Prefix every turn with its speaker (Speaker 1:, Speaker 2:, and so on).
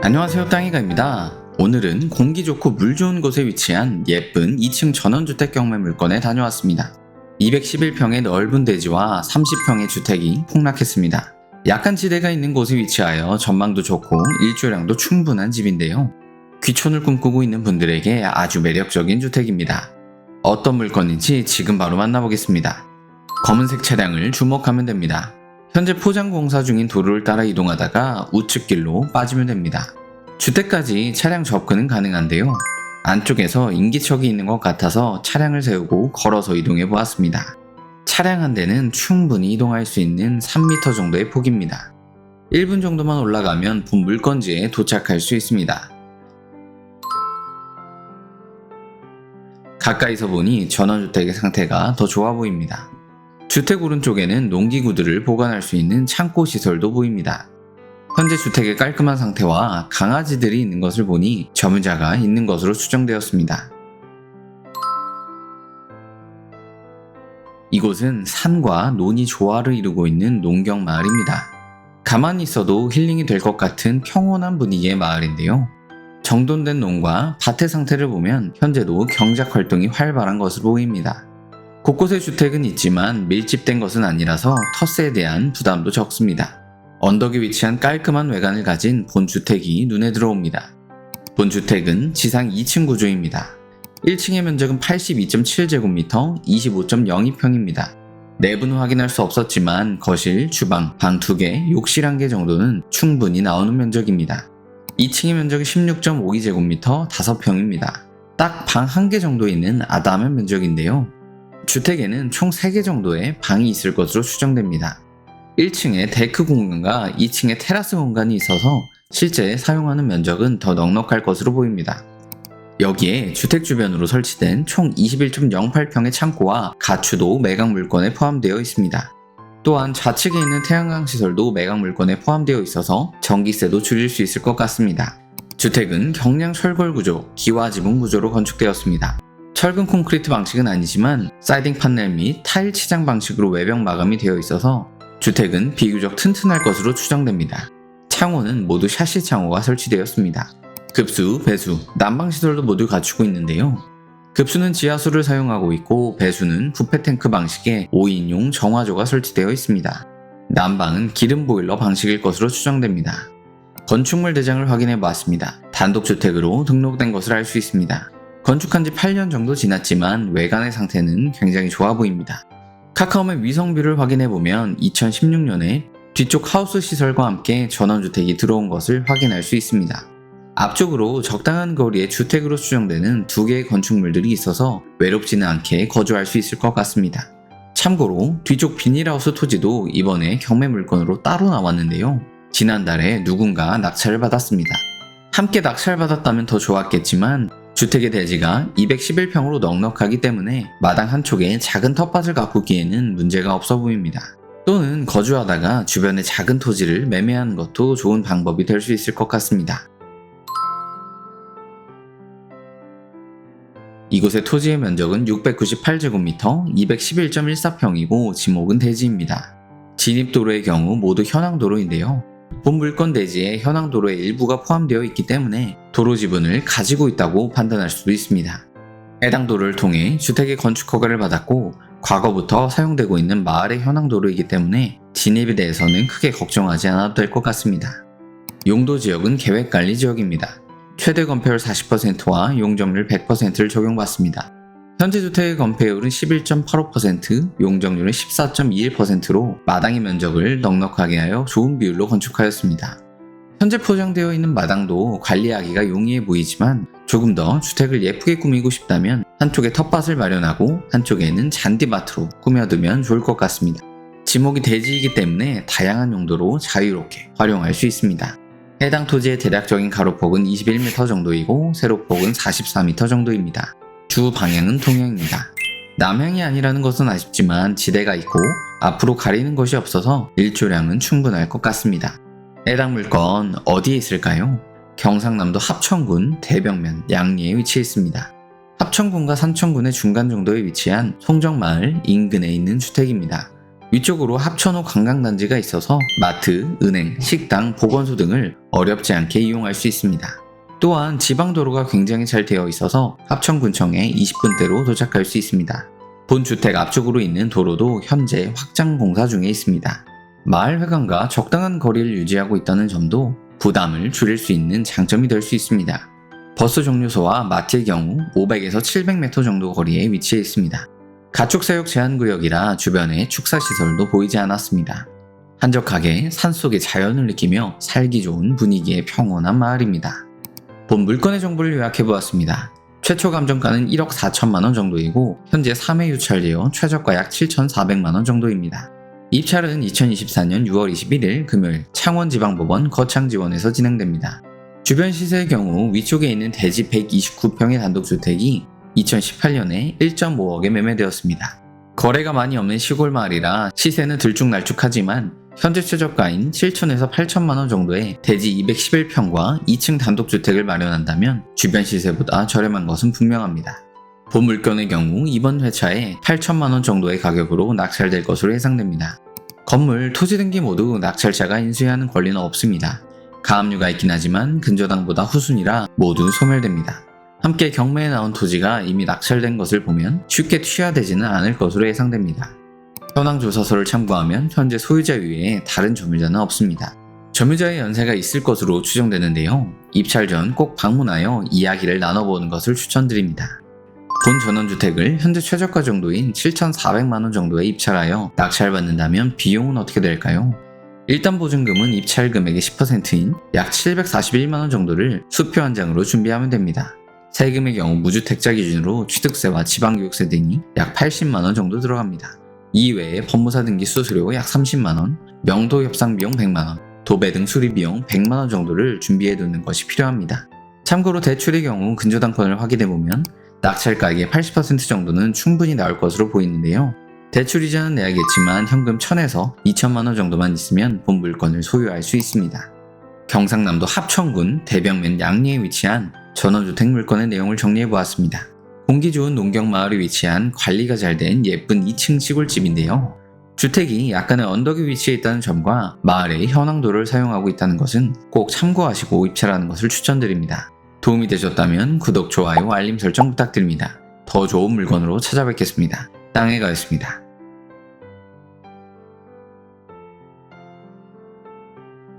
Speaker 1: 안녕하세요, 땅이가입니다. 오늘은 공기 좋고 물 좋은 곳에 위치한 예쁜 2층 전원주택 경매 물건에 다녀왔습니다. 211평의 넓은 대지와 30평의 주택이 폭락했습니다. 약간 지대가 있는 곳에 위치하여 전망도 좋고 일조량도 충분한 집인데요. 귀촌을 꿈꾸고 있는 분들에게 아주 매력적인 주택입니다. 어떤 물건인지 지금 바로 만나보겠습니다. 검은색 차량을 주목하면 됩니다. 현재 포장 공사 중인 도로를 따라 이동하다가 우측길로 빠지면 됩니다. 주택까지 차량 접근은 가능한데요. 안쪽에서 인기척이 있는 것 같아서 차량을 세우고 걸어서 이동해 보았습니다. 차량 한 대는 충분히 이동할 수 있는 3m 정도의 폭입니다. 1분 정도만 올라가면 본 물건지에 도착할 수 있습니다. 가까이서 보니 전원주택의 상태가 더 좋아 보입니다. 주택 오른쪽에는 농기구들을 보관할 수 있는 창고 시설도 보입니다. 현재 주택의 깔끔한 상태와 강아지들이 있는 것을 보니 점유자가 있는 것으로 추정되었습니다. 이곳은 산과 논이 조화를 이루고 있는 농경 마을입니다. 가만히 있어도 힐링이 될 것 같은 평온한 분위기의 마을인데요. 정돈된 농과 밭의 상태를 보면 현재도 경작 활동이 활발한 것으로 보입니다. 곳곳에 주택은 있지만 밀집된 것은 아니라서 터세에 대한 부담도 적습니다. 언덕에 위치한 깔끔한 외관을 가진 본주택이 눈에 들어옵니다. 본주택은 지상 2층 구조입니다. 1층의 면적은 82.7제곱미터 25.02평입니다. 내부는 확인할 수 없었지만 거실, 주방, 방 2개, 욕실 1개 정도는 충분히 나오는 면적입니다. 2층의 면적이 16.52제곱미터 5평입니다. 딱 방 1개 정도 있는 아담한 면적인데요. 주택에는 총 3개 정도의 방이 있을 것으로 추정됩니다. 1층에 데크 공간과 2층에 테라스 공간이 있어서 실제 사용하는 면적은 더 넉넉할 것으로 보입니다. 여기에 주택 주변으로 설치된 총 21.08평의 창고와 가추도 매각 물건에 포함되어 있습니다. 또한 좌측에 있는 태양광 시설도 매각 물건에 포함되어 있어서 전기세도 줄일 수 있을 것 같습니다. 주택은 경량 철골 구조, 기와 지붕 구조로 건축되었습니다. 철근 콘크리트 방식은 아니지만 사이딩 판넬 및 타일 치장 방식으로 외벽 마감이 되어 있어서 주택은 비교적 튼튼할 것으로 추정됩니다. 창호는 모두 샤시 창호가 설치되었습니다. 급수, 배수, 난방시설도 모두 갖추고 있는데요. 급수는 지하수를 사용하고 있고 배수는 부패 탱크 방식의 5인용 정화조가 설치되어 있습니다. 난방은 기름 보일러 방식일 것으로 추정됩니다. 건축물 대장을 확인해 보았습니다. 단독주택으로 등록된 것을 알 수 있습니다. 건축한 지 8년 정도 지났지만 외관의 상태는 굉장히 좋아 보입니다. 카카오맵 위성뷰를 확인해보면 2016년에 뒤쪽 하우스 시설과 함께 전원주택이 들어온 것을 확인할 수 있습니다. 앞쪽으로 적당한 거리의 주택으로 추정되는 2개의 건축물들이 있어서 외롭지는 않게 거주할 수 있을 것 같습니다. 참고로 뒤쪽 비닐하우스 토지도 이번에 경매 물건으로 따로 나왔는데요. 지난달에 누군가 낙찰을 받았습니다. 함께 낙찰받았다면 더 좋았겠지만 주택의 대지가 211평으로 넉넉하기 때문에 마당 한쪽에 작은 텃밭을 가꾸기에는 문제가 없어 보입니다. 또는 거주하다가 주변의 작은 토지를 매매하는 것도 좋은 방법이 될 수 있을 것 같습니다. 이곳의 토지의 면적은 698제곱미터 211.14평이고 지목은 대지입니다. 진입도로의 경우 모두 현황도로인데요. 본 물건 대지에 현황도로의 일부가 포함되어 있기 때문에 도로 지분을 가지고 있다고 판단할 수도 있습니다. 해당 도로를 통해 주택의 건축 허가를 받았고 과거부터 사용되고 있는 마을의 현황도로이기 때문에 진입에 대해서는 크게 걱정하지 않아도 될 것 같습니다. 용도 지역은 계획관리 지역입니다. 최대 건폐율 40%와 용적률 100%를 적용받습니다. 현재 주택의 건폐율은 11.85%, 용적률은 14.21%로 마당의 면적을 넉넉하게 하여 좋은 비율로 건축하였습니다. 현재 포장되어 있는 마당도 관리하기가 용이해 보이지만 조금 더 주택을 예쁘게 꾸미고 싶다면 한쪽에 텃밭을 마련하고 한쪽에는 잔디밭으로 꾸며두면 좋을 것 같습니다. 지목이 대지이기 때문에 다양한 용도로 자유롭게 활용할 수 있습니다. 해당 토지의 대략적인 가로폭은 21m 정도이고 세로폭은 44m 정도입니다. 주 방향은 동향입니다. 남향이 아니라는 것은 아쉽지만 지대가 있고 앞으로 가리는 것이 없어서 일조량은 충분할 것 같습니다. 해당 물건 어디에 있을까요? 경상남도 합천군 대벽면 양리에 위치해 있습니다. 합천군과 산천군의 중간 정도에 위치한 송정마을 인근에 있는 주택입니다. 위쪽으로 합천호 관광단지가 있어서 마트, 은행, 식당, 보건소 등을 어렵지 않게 이용할 수 있습니다. 또한 지방도로가 굉장히 잘 되어 있어서 합천군청에 20분대로 도착할 수 있습니다. 본 주택 앞쪽으로 있는 도로도 현재 확장 공사 중에 있습니다. 마을 회관과 적당한 거리를 유지하고 있다는 점도 부담을 줄일 수 있는 장점이 될 수 있습니다. 버스 정류소와 마트의 경우 500에서 700m 정도 거리에 위치해 있습니다. 가축사육 제한구역이라 주변에 축사시설도 보이지 않았습니다. 한적하게 산속의 자연을 느끼며 살기 좋은 분위기의 평온한 마을입니다. 본 물건의 정보를 요약해보았습니다. 최초 감정가는 1억 4천만원 정도이고 현재 3회 유찰되어 최저가 약 7,400만원 정도입니다. 입찰은 2024년 6월 21일 금요일 창원지방법원 거창지원에서 진행됩니다. 주변 시세의 경우 위쪽에 있는 대지 129평의 단독주택이 2018년에 1.5억에 매매되었습니다. 거래가 많이 없는 시골 마을이라 시세는 들쭉날쭉하지만 현재 최저가인 7천에서 8천만원 정도의 대지 211평과 2층 단독주택을 마련한다면 주변 시세보다 저렴한 것은 분명합니다. 본 물건의 경우 이번 회차에 8천만원 정도의 가격으로 낙찰될 것으로 예상됩니다. 건물, 토지 등기 모두 낙찰자가 인수하는 권리는 없습니다. 가압류가 있긴 하지만 근저당보다 후순위라 모두 소멸됩니다. 함께 경매에 나온 토지가 이미 낙찰된 것을 보면 쉽게 취하되지는 않을 것으로 예상됩니다. 현황 조사서를 참고하면 현재 소유자 외에 다른 점유자는 없습니다. 점유자의 연세가 있을 것으로 추정되는데요. 입찰 전 꼭 방문하여 이야기를 나눠보는 것을 추천드립니다. 본 전원주택을 현재 최저가 정도인 7,400만원 정도에 입찰하여 낙찰받는다면 비용은 어떻게 될까요? 일단 보증금은 입찰 금액의 10%인 약 741만원 정도를 수표 한 장으로 준비하면 됩니다. 세금의 경우 무주택자 기준으로 취득세와 지방교육세 등이 약 80만원 정도 들어갑니다. 이외에 법무사 등기 수수료 약 30만원, 명도 협상 비용 100만원, 도배 등 수리 비용 100만원 정도를 준비해 두는 것이 필요합니다. 참고로 대출의 경우 근저당권을 확인해보면 낙찰가액의 80% 정도는 충분히 나올 것으로 보이는데요. 대출 이자는 내야겠지만 현금 1,000에서 2천만원 정도만 있으면 본 물건을 소유할 수 있습니다. 경상남도 합천군 대병면 양리에 위치한 전원주택 물건의 내용을 정리해보았습니다. 공기 좋은 농경마을에 위치한 관리가 잘 된 예쁜 2층 시골집인데요. 주택이 약간의 언덕에 위치해 있다는 점과 마을의 현황도를 사용하고 있다는 것은 꼭 참고하시고 입찰하는 것을 추천드립니다. 도움이 되셨다면 구독, 좋아요, 알림 설정 부탁드립니다. 더 좋은 물건으로 찾아뵙겠습니다. 땅해가였습니다.